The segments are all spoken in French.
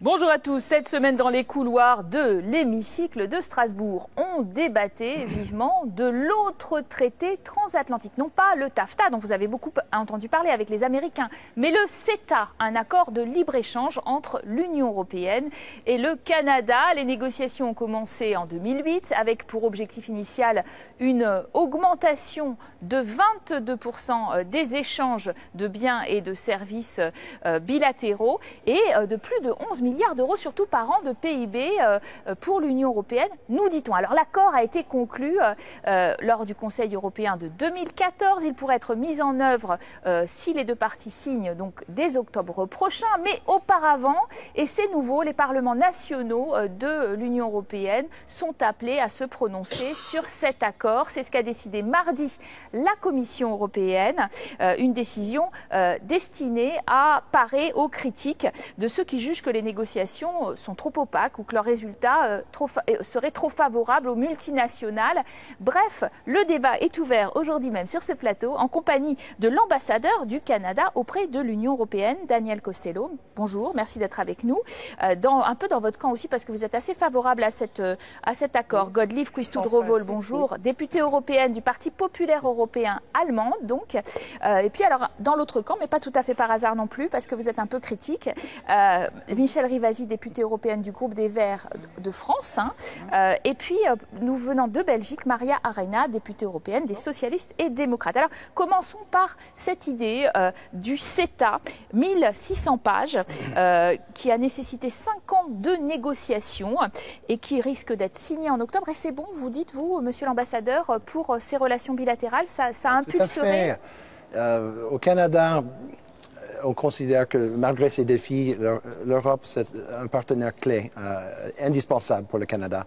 Bonjour à tous. Cette semaine, dans les couloirs de l'hémicycle de Strasbourg, on débattait vivement de l'autre traité transatlantique. Non pas le TAFTA, dont vous avez beaucoup entendu parler avec les Américains, mais le CETA, un accord de libre-échange entre l'Union européenne et le Canada. Les négociations ont commencé en 2008 avec pour objectif initial une augmentation de 22% des échanges de biens et de services bilatéraux et de plus de 11 milliards d'euros, surtout par an, de PIB pour l'Union européenne, nous dit-on. Alors l'accord a été conclu lors du Conseil européen de 2014. Il pourrait être mis en œuvre si les deux parties signent donc dès octobre prochain. Mais auparavant, et c'est nouveau, les parlements nationaux de l'Union européenne sont appelés à se prononcer sur cet accord. C'est ce qu'a décidé mardi la Commission européenne, une décision destinée à parer aux critiques de ceux qui jugent que les négociations sont trop opaques ou que leurs résultats seraient trop favorables aux multinationales. Bref, le débat est ouvert aujourd'hui même sur ce plateau en compagnie de l'ambassadeur du Canada auprès de l'Union européenne, Daniel Costello. Bonjour, merci d'être avec nous. Un peu dans votre camp aussi parce que vous êtes assez favorable à cet accord. Godlieve Quistout-Rowohl, bonjour, députée européenne du Parti populaire européen allemand, donc. Et puis alors, dans l'autre camp, mais pas tout à fait par hasard non plus, parce que vous êtes un peu critique, Michèle Rivasi, députée européenne du groupe des Verts de France. Et puis, nous venons de Belgique, Maria Arena, députée européenne des socialistes et démocrates. Alors, commençons par cette idée du CETA, 1600 pages, qui a nécessité 5 ans de négociations et qui risque d'être signé en octobre. Et c'est bon, vous dites, vous, monsieur l'ambassadeur, pour ces relations bilatérales, ça impulserait... Au Canada, on considère que malgré ces défis, l'Europe, c'est un partenaire clé, indispensable pour le Canada.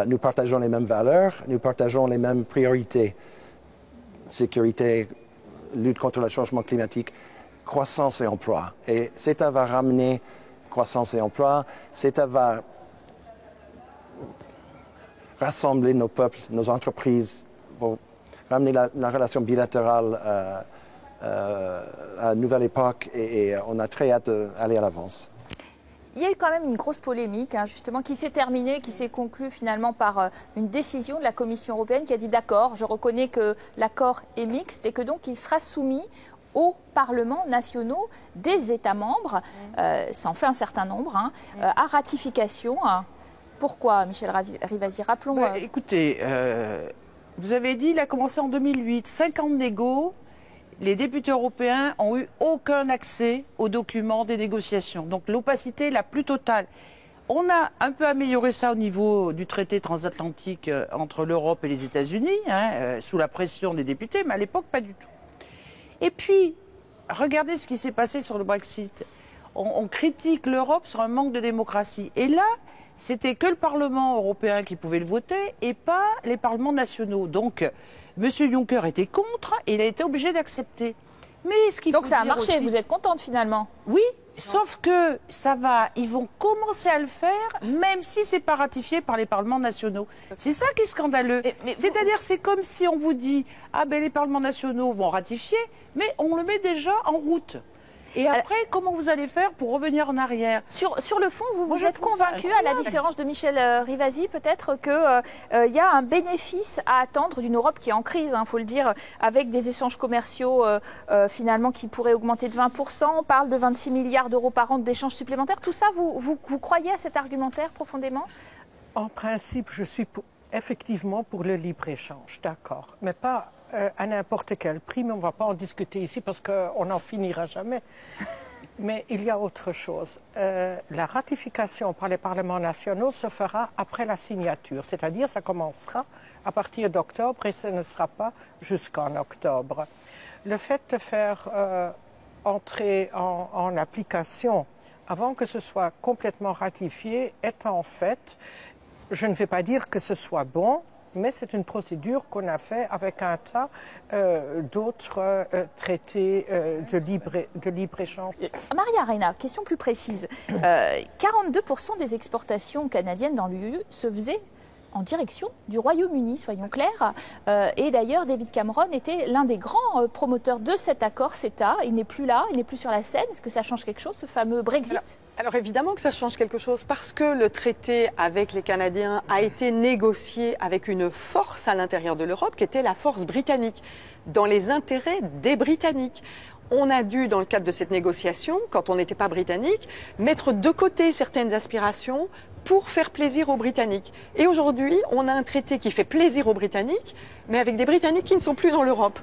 Nous partageons les mêmes valeurs, nous partageons les mêmes priorités. Sécurité, lutte contre le changement climatique, croissance et emploi. Et CETA va ramener croissance et emploi. CETA va rassembler nos peuples, nos entreprises, pour ramener la relation bilatérale à une nouvelle époque et on a très hâte d'aller à l'avance. Il y a eu quand même une grosse polémique, justement, qui s'est terminée, qui s'est conclue finalement par une décision de la Commission européenne qui a dit d'accord, je reconnais que l'accord est mixte et que donc il sera soumis aux parlements nationaux des États membres, ça en fait un certain nombre, à ratification. Pourquoi, Michèle Rivasi? Rappelons... Écoutez, vous avez dit, il a commencé en 2008, 5 ans de négo. Les députés européens n'ont eu aucun accès aux documents des négociations. Donc l'opacité la plus totale. On a un peu amélioré ça au niveau du traité transatlantique entre l'Europe et les États-Unis, sous la pression des députés, mais à l'époque, pas du tout. Et puis, regardez ce qui s'est passé sur le Brexit. On critique l'Europe sur un manque de démocratie. Et là, c'était que le Parlement européen qui pouvait le voter et pas les parlements nationaux. Donc, M. Juncker était contre et il a été obligé d'accepter. Mais ce qu'il Donc faut ça a dire marché, aussi... vous êtes contente finalement? Oui, sauf que ils vont commencer à le faire même si ce n'est pas ratifié par les parlements nationaux. C'est ça qui est scandaleux. C'est-à-dire, c'est comme si on vous dit « Ah ben les parlements nationaux vont ratifier », mais on le met déjà en route. Et après, comment vous allez faire pour revenir en arrière? Sur le fond, vous êtes convaincu, à la différence de Michèle Rivasi, peut-être qu'il y a un bénéfice à attendre d'une Europe qui est en crise, il faut le dire, avec des échanges commerciaux finalement qui pourraient augmenter de 20%. On parle de 26 milliards d'euros par an d'échanges supplémentaires. Tout ça, vous croyez à cet argumentaire profondément? En principe, je suis effectivement pour le libre-échange, d'accord, mais pas à n'importe quel prix, mais on ne va pas en discuter ici parce qu'on n'en finira jamais. Mais il y a autre chose. La ratification par les parlements nationaux se fera après la signature, c'est-à-dire ça commencera à partir d'octobre et ce ne sera pas jusqu'en octobre. Le fait de faire entrer en application avant que ce soit complètement ratifié est en fait, je ne vais pas dire que ce soit bon, mais c'est une procédure qu'on a fait avec un tas d'autres traités de libre-échange. Maria Arena, question plus précise. 42% des exportations canadiennes dans l'UE se faisaient en direction du Royaume-Uni, soyons clairs. Et d'ailleurs, David Cameron était l'un des grands promoteurs de cet accord CETA. Il n'est plus là, il n'est plus sur la scène. Est-ce que ça change quelque chose, ce fameux Brexit ? Alors évidemment que ça change quelque chose parce que le traité avec les Canadiens a été négocié avec une force à l'intérieur de l'Europe qui était la force britannique, dans les intérêts des Britanniques. On a dû, dans le cadre de cette négociation, quand on n'était pas britannique, mettre de côté certaines aspirations pour faire plaisir aux Britanniques. Et aujourd'hui, on a un traité qui fait plaisir aux Britanniques, mais avec des Britanniques qui ne sont plus dans l'Europe.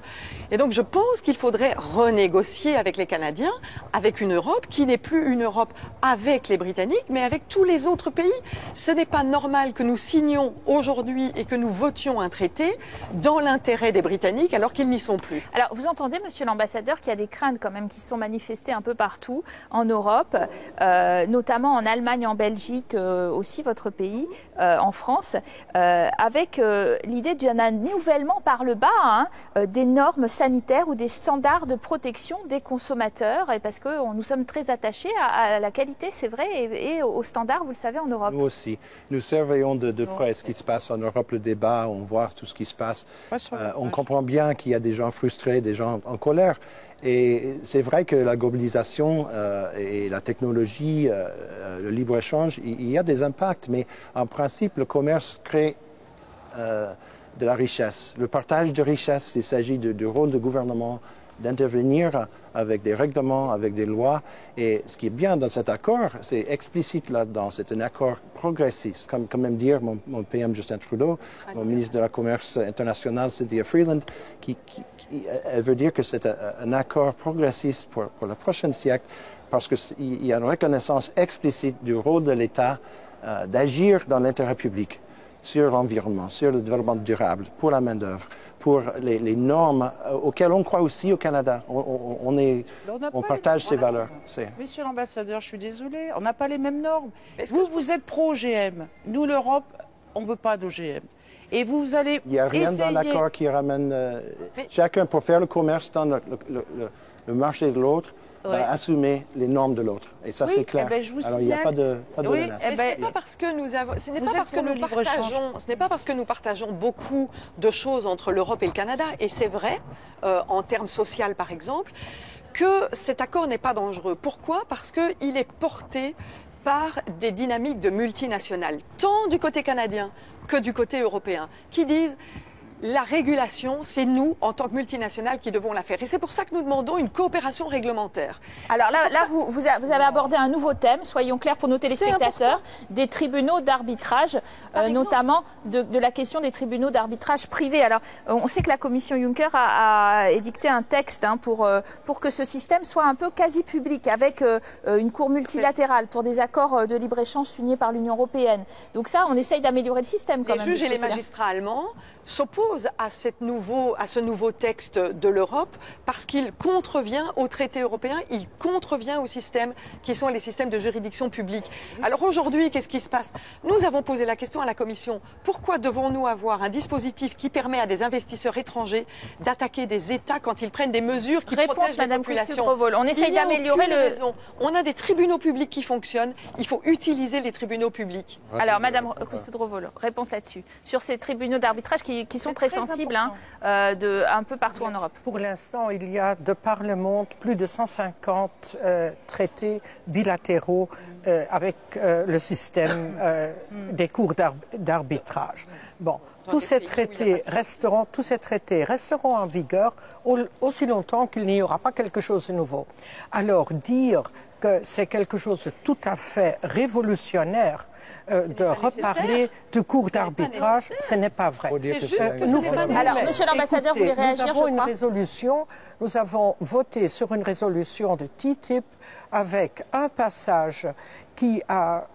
Et donc je pense qu'il faudrait renégocier avec les Canadiens, avec une Europe qui n'est plus une Europe avec les Britanniques, mais avec tous les autres pays. Ce n'est pas normal que nous signions aujourd'hui et que nous votions un traité dans l'intérêt des Britanniques alors qu'ils n'y sont plus. Alors vous entendez, monsieur l'ambassadeur, qu'il y a des craintes quand même qui se sont manifestées un peu partout en Europe, notamment en Allemagne, en Belgique, aussi votre pays, en France, avec l'idée d'un nivellement par le bas des normes sanitaires ou des standards de protection des consommateurs, et parce que nous sommes très attachés à la qualité, c'est vrai, et aux standards, vous le savez, en Europe. Nous aussi. Nous surveillons de près ce qui se passe en Europe, le débat, on voit tout ce qui se passe. On comprend bien qu'il y a des gens frustrés, des gens en colère. Et c'est vrai que la globalisation et la technologie, le libre-échange, il y a des impacts, mais en principe, le commerce crée de la richesse. Le partage de richesse, il s'agit du rôle du gouvernement d'intervenir avec des règlements, avec des lois. Et ce qui est bien dans cet accord, c'est explicite là-dedans, c'est un accord progressiste. Comme même dire mon PM Justin Trudeau, mon ministre de la Commerce international Cynthia Freeland, elle veut dire que c'est un accord progressiste pour le prochain siècle, parce qu'il y a une reconnaissance explicite du rôle de l'État d'agir dans l'intérêt public, sur l'environnement, sur le développement durable, pour la main-d'œuvre, pour les normes auxquelles on croit aussi au Canada. On partage ces valeurs. Monsieur l'ambassadeur, je suis désolée, on n'a pas les mêmes normes. Vous êtes pro-OGM. Nous, l'Europe, on ne veut pas d'OGM. Et vous allez Il n'y a rien dans l'accord qui ramène... chacun, pour faire le commerce dans le marché de l'autre, assumer les normes de l'autre. Et ça, c'est clair. Alors, il n'y a pas de menace. Ce n'est pas parce que ce n'est pas parce que nous partageons beaucoup de choses entre l'Europe et le Canada, et c'est vrai, en termes sociaux par exemple, que cet accord n'est pas dangereux. Pourquoi ? Parce qu'il est porté par des dynamiques de multinationales, tant du côté canadien que du côté européen, qui disent la régulation, c'est nous, en tant que multinationales, qui devons la faire. Et c'est pour ça que nous demandons une coopération réglementaire. Alors là vous avez abordé un nouveau thème, soyons clairs pour nos téléspectateurs, des tribunaux d'arbitrage, notamment de la question des tribunaux d'arbitrage privés. Alors, on sait que la commission Juncker a édicté un texte pour que ce système soit un peu quasi-public, avec une cour multilatérale pour des accords de libre-échange signés par l'Union européenne. Donc ça, on essaye d'améliorer le système quand même. Les juges et les magistrats allemands s'oppose à ce nouveau texte de l'Europe parce qu'il contrevient au traité européen, il contrevient aux systèmes qui sont les systèmes de juridiction publique. Alors aujourd'hui, qu'est-ce qui se passe? Nous avons posé la question à la Commission, pourquoi devons-nous avoir un dispositif qui permet à des investisseurs étrangers d'attaquer des États quand ils prennent des mesures qui protègent la population? On essaye d'améliorer raison. On a des tribunaux publics qui fonctionnent, il faut utiliser les tribunaux publics. Alors Madame Quistot-Drovol, réponse là-dessus, sur ces tribunaux d'arbitrage qui sont très sensibles un peu partout en Europe. Pour l'instant, il y a de par le monde plus de 150 traités bilatéraux avec le système des cours d'arbitrage. Bon, tous ces traités resteront en vigueur aussi longtemps qu'il n'y aura pas quelque chose de nouveau. Alors dire que c'est quelque chose de tout à fait révolutionnaire de reparler du cours d'arbitrage, ce n'est pas vrai. Alors, monsieur l'ambassadeur, vous voulez réagir, nous avons voté sur une résolution de TTIP avec un passage qui a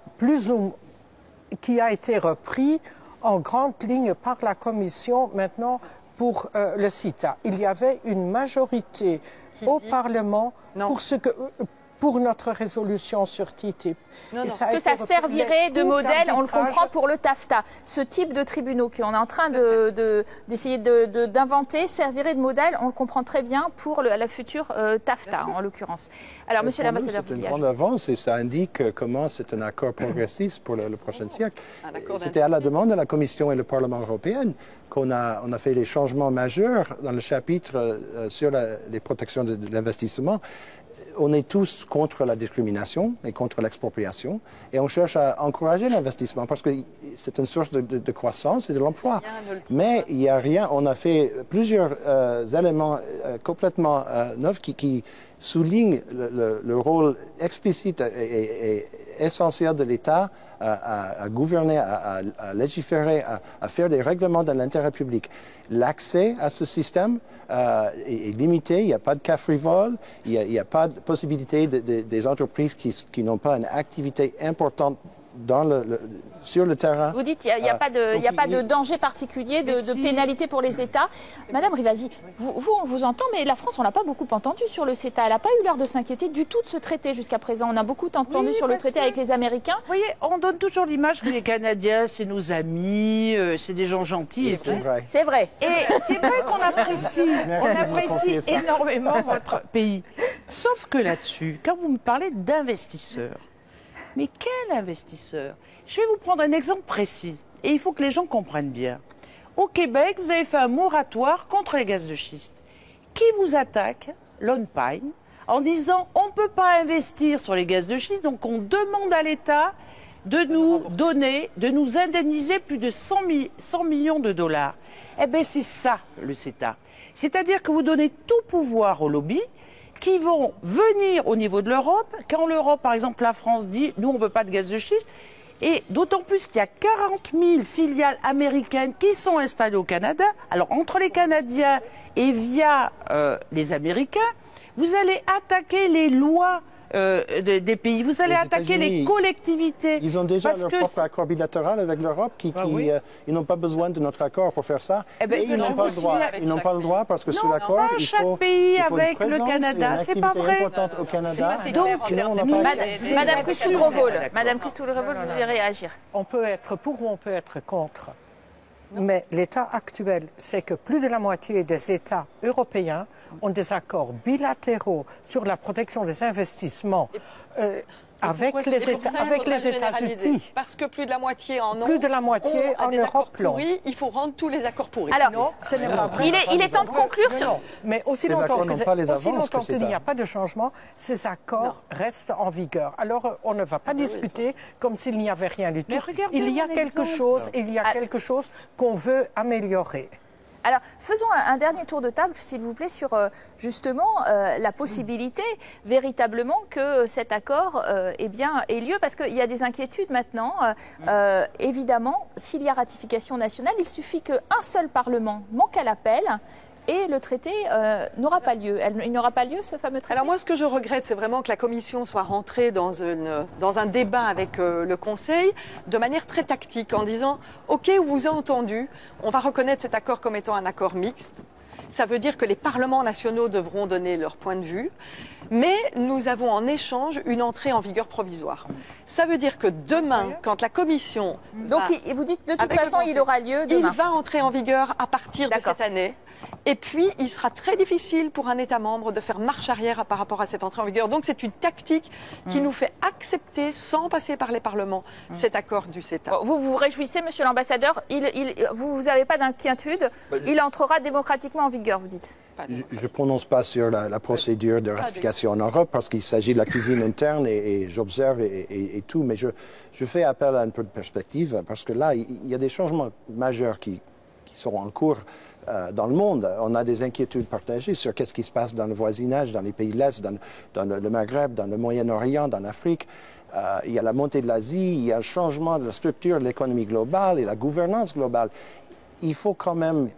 été repris en grande ligne par la Commission maintenant pour le CETA. Il y avait une majorité au Parlement pour notre résolution sur TTIP. Non, ça servirait de modèle, on le comprend, pour le TAFTA. Ce type de tribunaux qu'on est en train d'essayer d'inventer servirait de modèle, on le comprend très bien, pour la future TAFTA, en l'occurrence. Alors, monsieur l'ambassadeur, c'est une grande avance et ça indique comment c'est un accord progressiste pour le prochain siècle. C'était à la demande de la Commission et le Parlement européen qu'on a fait les changements majeurs dans le chapitre sur les protections de l'investissement. On est tous contre la discrimination et contre l'expropriation et on cherche à encourager l'investissement parce que c'est une source de croissance et de l'emploi. Mais il n'y a rien, on a fait plusieurs éléments complètement neufs qui soulignent le rôle explicite et essentiel de l'État à gouverner, à légiférer, à faire des règlements dans l'intérêt public. L'accès à ce système est limité, il n'y a pas de cas frivoles, il n'y a pas de possibilité des entreprises qui n'ont pas une activité importante sur le terrain. Vous dites qu'il n'y a pas de danger particulier, de pénalité pour les États. Madame Rivasi, on vous entend, mais la France, on ne l'a pas beaucoup entendu sur le CETA. Elle n'a pas eu l'air de s'inquiéter du tout de ce traité jusqu'à présent. On a beaucoup entendu sur le traité avec les Américains. Vous voyez, on donne toujours l'image que les Canadiens, c'est nos amis, c'est des gens gentils. C'est vrai. C'est vrai. Et c'est vrai qu'on apprécie énormément votre pays. Sauf que là-dessus, quand vous me parlez d'investisseurs, mais quel investisseur? Je vais vous prendre un exemple précis, et il faut que les gens comprennent bien. Au Québec, vous avez fait un moratoire contre les gaz de schiste. Qui vous attaque? Lone Pine, en disant on ne peut pas investir sur les gaz de schiste, donc on demande à l'État de nous donner, de nous indemniser plus de 100 millions de dollars. Eh bien, c'est ça, le CETA. C'est-à-dire que vous donnez tout pouvoir aux lobbies qui vont venir au niveau de l'Europe, quand l'Europe, par exemple la France, dit « nous, on ne veut pas de gaz de schiste », et d'autant plus qu'il y a 40 000 filiales américaines qui sont installées au Canada. Alors, entre les Canadiens et via les Américains, vous allez attaquer les lois des pays, vous allez attaquer les collectivités. Ils ont déjà leur propre accord bilatéral avec l'Europe, ils n'ont pas besoin de notre accord pour faire ça. Eh ben, ils n'ont pas le droit. Ils n'ont pas le droit parce que sous l'accord, il faut chaque pays avec le Canada, c'est pas vrai. Au Canada. Madame Christoul-Revol, vous devez réagir. On peut être pour ou on peut être contre. Mais l'état actuel, c'est que plus de la moitié des États européens ont des accords bilatéraux sur la protection des investissements avec les États-Unis. Parce que plus de la moitié en ont. Plus de la moitié en Europe l'ont. Il faut rendre tous les accords pourris. Alors, non, ce n'est pas vrai. Il est temps de conclure sur... Mais aussi longtemps qu'il n'y a pas de changement, ces accords restent en vigueur. Alors, on ne va pas discuter comme s'il n'y avait rien du tout. Il y a quelque chose qu'on veut améliorer. Alors, faisons un dernier tour de table, s'il vous plaît, sur justement la possibilité véritablement que cet accord ait lieu, parce qu'il y a des inquiétudes maintenant. Évidemment, s'il y a ratification nationale, il suffit qu'un seul Parlement manque à l'appel et le traité n'aura pas lieu. Il n'aura pas lieu, ce fameux traité? Alors moi, ce que je regrette, c'est vraiment que la Commission soit rentrée dans un débat avec le Conseil de manière très tactique, en disant « Ok, on vous a entendu, on va reconnaître cet accord comme étant un accord mixte ». Ça veut dire que les parlements nationaux devront donner leur point de vue, mais nous avons en échange une entrée en vigueur provisoire. Ça veut dire que demain, quand la Commission... Donc, vous dites de toute façon, il aura lieu demain. Il va entrer en vigueur à partir de cette année. Et puis, il sera très difficile pour un État membre de faire marche arrière par rapport à cette entrée en vigueur. Donc, c'est une tactique qui nous fait accepter, sans passer par les parlements, cet accord du CETA. Vous vous réjouissez, monsieur l'ambassadeur, vous n'avez pas d'inquiétude, il entrera démocratiquement en vigueur, vous dites? Je ne prononce pas sur la procédure de ratification en Europe parce qu'il s'agit de la cuisine interne et j'observe et tout, mais je fais appel à un peu de perspective parce que là, il y a des changements majeurs qui sont en cours dans le monde. On a des inquiétudes partagées sur qu'est-ce qui se passe dans le voisinage, dans les pays de l'Est, dans le Maghreb, dans le Moyen-Orient, dans l'Afrique. Il y a la montée de l'Asie, il y a le changement de la structure de l'économie globale et la gouvernance globale. Il faut quand même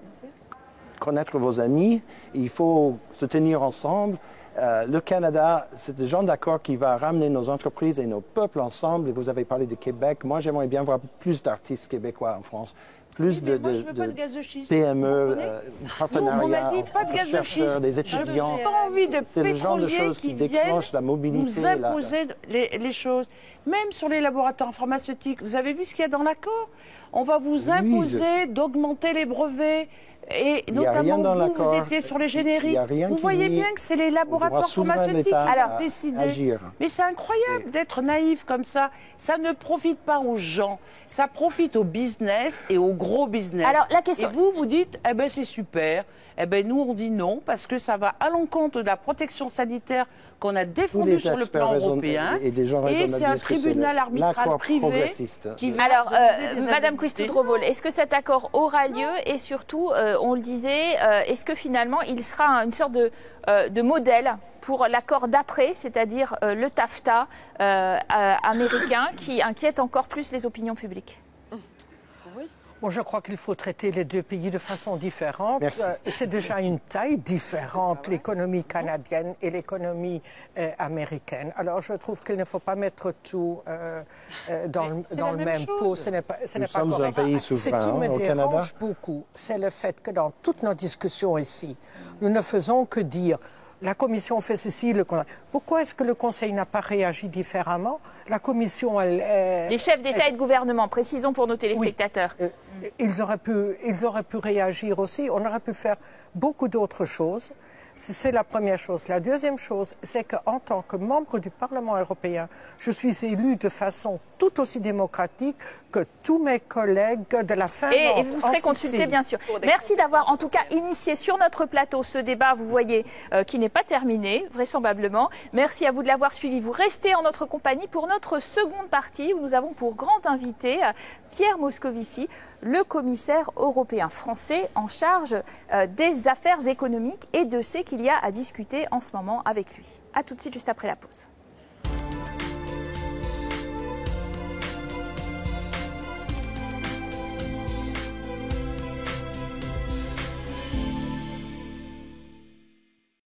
connaître vos amis, il faut se tenir ensemble. Le Canada, c'est le genre d'accord qui va ramener nos entreprises et nos peuples ensemble. Et vous avez parlé de Québec. Moi, j'aimerais bien voir plus d'artistes québécois en France. plus Oui, mais moi, je veux pas de gaz de schiste. PME, Vous partenariats on m'a dit entre pas de gaz de chercheurs, schiste. des Je étudiants. n'ai pas envie de C'est le genre de pétroliers choses qui viennent déclenchent la mobilité. nous imposer les choses. Même sur les laboratoires pharmaceutiques, vous avez vu ce qu'il y a dans l'accord? On va vous imposer d'augmenter les brevets. Et Il y a rien dans notamment vous l'accord. étiez sur les Il génériques. y a rien Vous qui voyez dit bien que c'est les au droit laboratoires souverain de pharmaceutiques l'État qui à décident. agir. Mais c'est incroyable d'être naïf comme ça. Ça ne profite pas aux gens. Ça profite au business et au gros business. Alors, la question- Et vous dites, eh ben c'est super. Eh ben nous, on dit non parce que ça va à l'encontre de la protection sanitaire qu'on a Tous défendue les sur le experts plan européen. et des gens raisonnables c'est un disent que c'est tribunal arbitral l'accord privé progressiste. qui va Alors, demander des Madame indemnités. Quistout-Drovol, est-ce que cet accord aura lieu? Et surtout, on le disait, est-ce que finalement il sera une sorte de modèle pour l'accord d'après, c'est-à-dire le TAFTA américain, qui inquiète encore plus les opinions publiques? Bon, je crois qu'il faut traiter les deux pays de façon différente. Merci. C'est déjà une taille différente, l'économie canadienne et l'économie américaine. Alors, je trouve qu'il ne faut pas mettre tout dans le même même chose. pot. Ce n'est pas Nous sommes un correct. pays Ce qui souverain me au Canada. dérange beaucoup, c'est le fait que dans toutes nos discussions ici, nous ne faisons que dire la Commission fait ceci, pourquoi est-ce que le Conseil n'a pas réagi différemment? La Commission, Les chefs d'État et de gouvernement, précisons pour nos téléspectateurs. ils auraient pu réagir aussi. On aurait pu faire beaucoup d'autres choses. C'est la première chose. La deuxième chose, c'est qu'en tant que membre du Parlement européen, je suis élu de façon tout aussi démocratique que tous mes collègues de la Finlande. Et vous serez consulté, bien sûr. Merci d'avoir en tout cas initié sur notre plateau ce débat, vous voyez, qui n'est pas terminé, vraisemblablement. Merci à vous de l'avoir suivi. Vous restez en notre compagnie pour notre seconde partie où nous avons pour grand invité Pierre Moscovici, le commissaire européen français en charge des affaires économiques et de ce qu'il y a à discuter en ce moment avec lui. A tout de suite, juste après la pause.